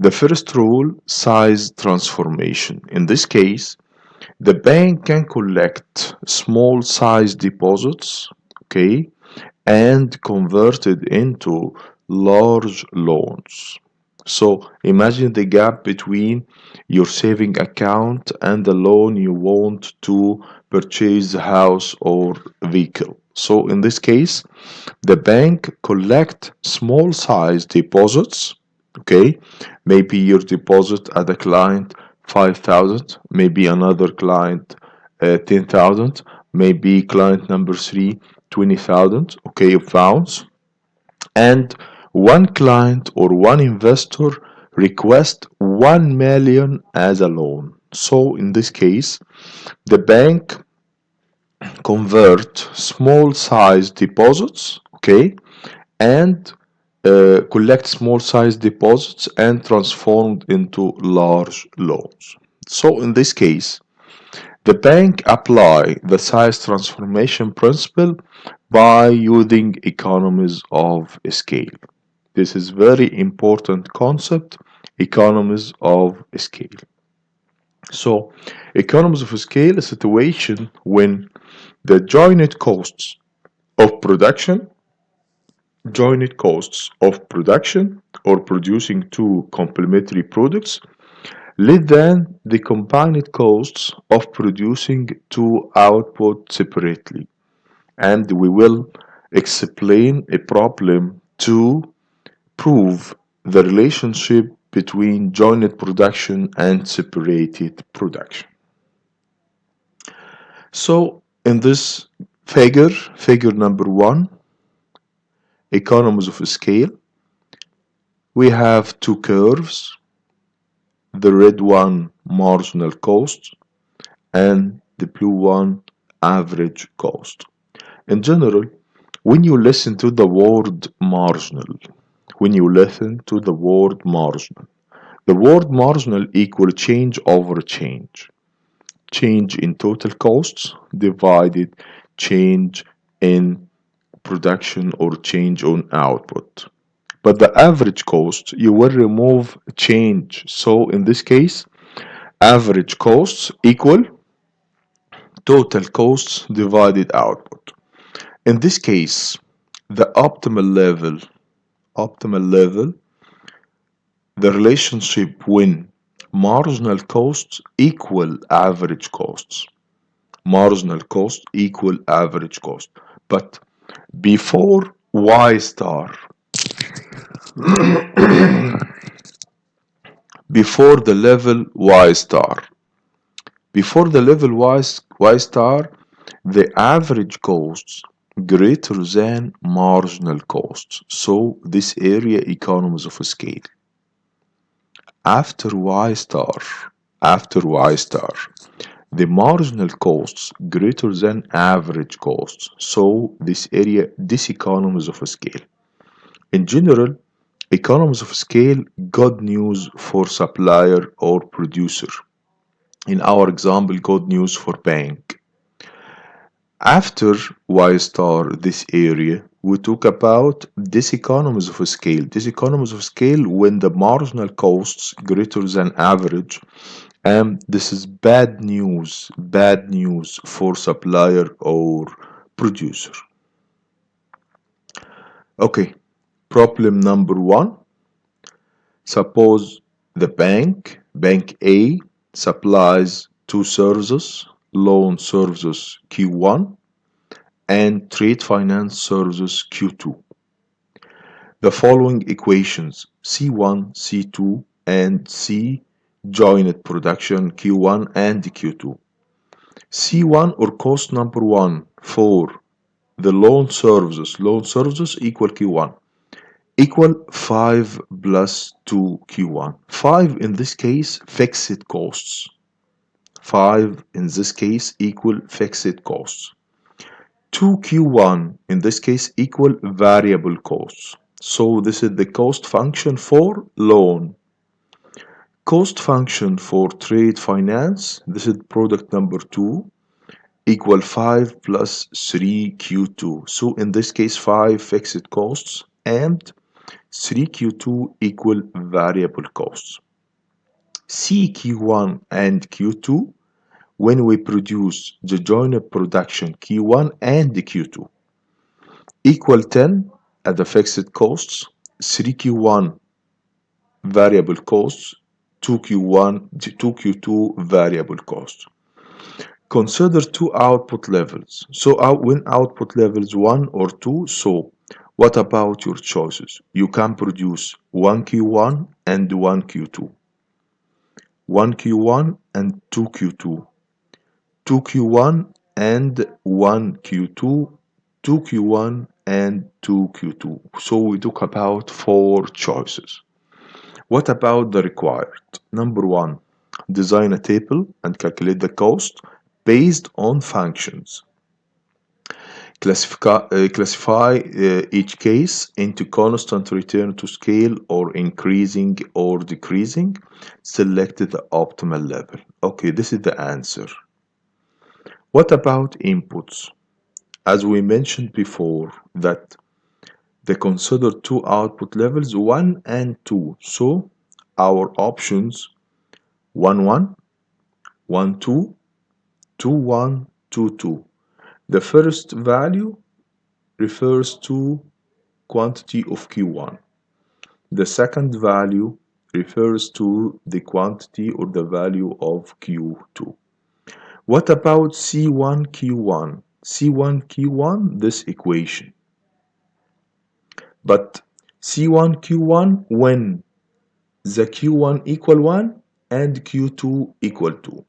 The first rule, size transformation. In this case, the bank can collect small size deposits, okay, and convert it into large loans. So imagine the gap between your saving account and the loan you want to purchase a house or vehicle. So in this case, the bank collect small size deposits, okay? Maybe your deposit at a client 5,000, maybe another client 10,000, maybe client number three 20,000, okay, of pounds. And one client or one investor request 1 million as a loan. So in this case, the bank convert small size deposits, okay, and collect small size deposits and transformed into large loans. So in this case, the bank apply the size transformation principle by using economies of scale. This is very important concept, economies of scale. So, economies of scale is a situation when the joint costs of production or producing two complementary products less than the combined costs of producing two output separately. And we will explain a problem to prove the relationship between joint production and separated production. So in this figure number one, economies of scale, we have two curves, the red one marginal cost and the blue one average cost. In general, when you listen to the word marginal, when you listen to the word marginal equal change over change. Change in total costs divided change in production or change on output. But the average cost, you will remove change. So in this case, average costs equal total costs divided output. In this case, the optimal level, the relationship when marginal costs equal average costs. Marginal cost equal average cost. But before Y star, before the level Y star, before the level Y star, the average costs greater than marginal costs. So this area economies of scale. After Y star, after Y star, the marginal costs greater than average costs. So this area diseconomies of scale. In general, economies of scale good news for supplier or producer. In our example, good news for bank. After Y star this area, we talk about diseconomies of scale. Diseconomies of scale when the marginal costs greater than average, and this is bad news for supplier or producer. Okay, problem number one. Suppose the bank A, supplies two services, loan services Q1 and trade finance services Q2. The following equations C1, C2, and C joint production Q1 and Q2. C1 or cost number one for the loan services equal Q1 equal 5 plus 2 Q1. 5 in this case fixed costs. 5 in this case equal fixed costs. 2Q1 in this case equal variable costs. So this is the cost function for loan. Cost function for trade finance, this is product number 2, equal 5 plus 3Q2. So in this case 5 fixed costs and 3Q2 equal variable costs. CQ1 and Q2 when we produce the joint production Q1 and Q2 equal 10 at the fixed costs, 3Q1 variable costs, 2Q2 variable costs. Consider two output levels. So when output levels 1 or 2, so what about your choices? You can produce 1Q1 and 1Q2, 1Q1 and 2Q2, 2Q1 and 1Q2, 2Q1 and 2Q2. So we talk about four choices. What about the required? Number one, design a table and calculate the cost based on functions. Classify each case into constant return to scale or increasing or decreasing. Select the optimal level. Okay, this is the answer. What about inputs? As we mentioned before, that they consider two output levels 1 and 2. So our options 1 1, 1 2, 2 1, 2 2. The first value refers to quantity of Q1. The second value refers to the quantity or the value of Q2. What about C1 Q1? C1 Q1, this equation. But C1 Q1 when the Q1 equal 1 and Q2 equal 2.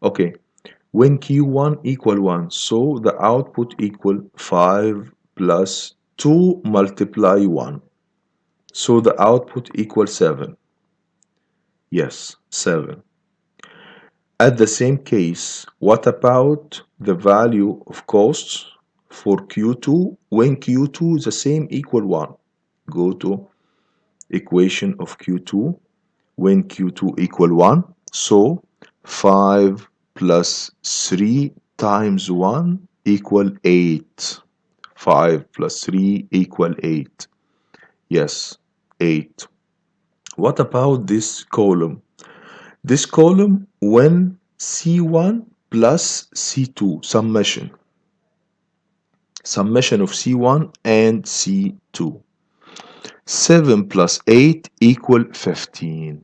Okay, when Q1 equal 1, so the output equal 5 plus 2 multiply 1. So the output equal 7. Yes, 7. At the same case, what about the value of costs for Q2 when Q2 is the same equal 1? Go to equation of Q2 when Q2 equal 1. So 5 plus 3 times 1 equal 8. 5 plus 3 equal 8. Yes, 8. What about this column? This column when C1 plus C2 summation. Summation of C1 and C2. 7 plus 8 equal 15.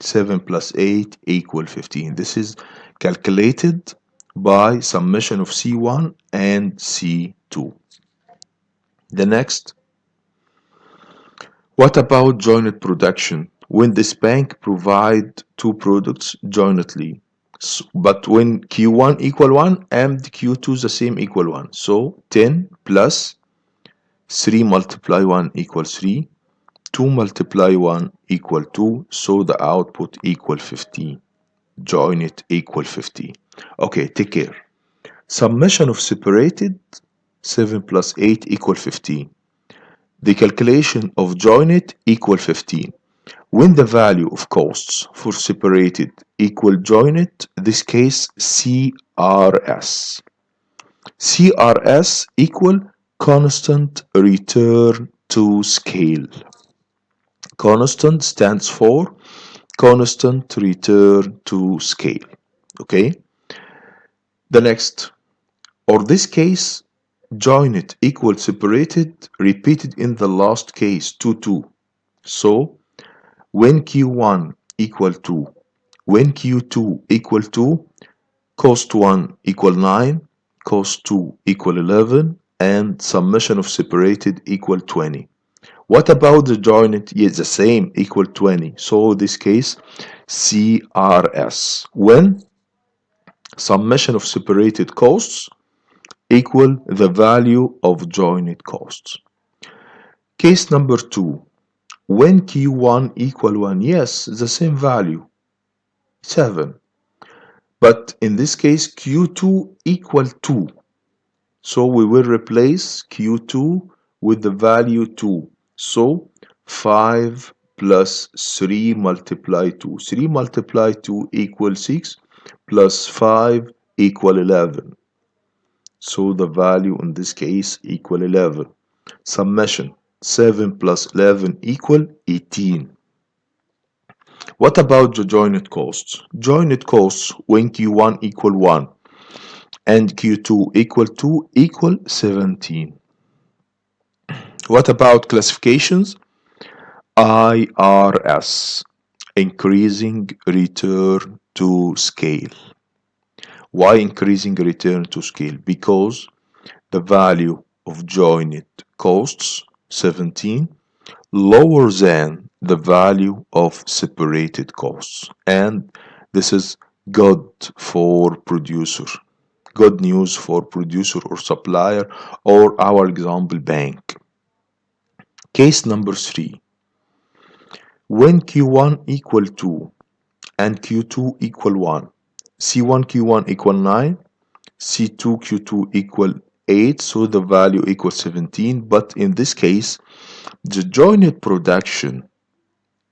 7 plus 8 equal 15. This is calculated by summation of C1 and C2. The next, what about joint production? When this bank provide two products jointly, but when Q1 equal 1 and Q2 is the same equal 1. So 10 plus 3 multiply 1 equals 3. 2 multiply 1 equal 2. So the output equal 15. Join it equal 15. Okay, take care. Summation of separated 7 plus 8 equal 15. The calculation of joined equal 15. When the value of costs for separated equal joined, this case CRS. CRS equal constant return to scale. Constant stands for constant return to scale. Okay? The next, or this case, joined equal separated repeated in the last case 2 2. So when Q1 equal 2, when Q2 equal 2, cost 1 equal 9, cost 2 equal 11, and summation of separated equal 20. What about the joined? Yes, the same, equal 20. So this case, CRS. When summation of separated costs equal the value of joined costs. Case number 2. When Q1 equal 1, yes, the same value, 7. But in this case, Q2 equal 2. So we will replace Q2 with the value 2. So 5 plus 3 multiply 2. 3 multiply 2 equal 6 plus 5 equal 11. So the value in this case equal 11. Summation. 7 plus 11 equal 18. What about the joint costs? Joint costs when Q1 equal 1 and Q2 equal 2 equal 17. What about classifications? IRS, increasing return to scale. Why increasing return to scale? Because the value of joint costs 17 lower than the value of separated costs, and this is good for producer, good news for producer or supplier, or our example bank. Case number 3, when Q1 equal 2 and Q2 equal 1, C1 Q1 equal 9, C2 Q2 equal 8, so the value equals 17, but in this case the joint production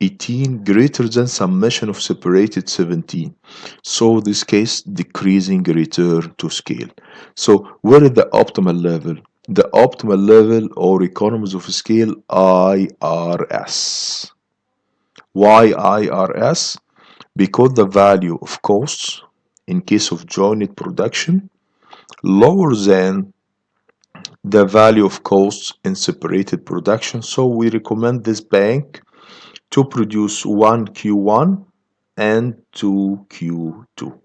18 greater than summation of separated 17, so this case decreasing return to scale. So where is the optimal level? The optimal level or economies of scale, IRS. Why IRS? Because the value of costs in case of joint production lower than the value of costs in separated production, so we recommend this bank to produce 1 Q1 and 2 Q2.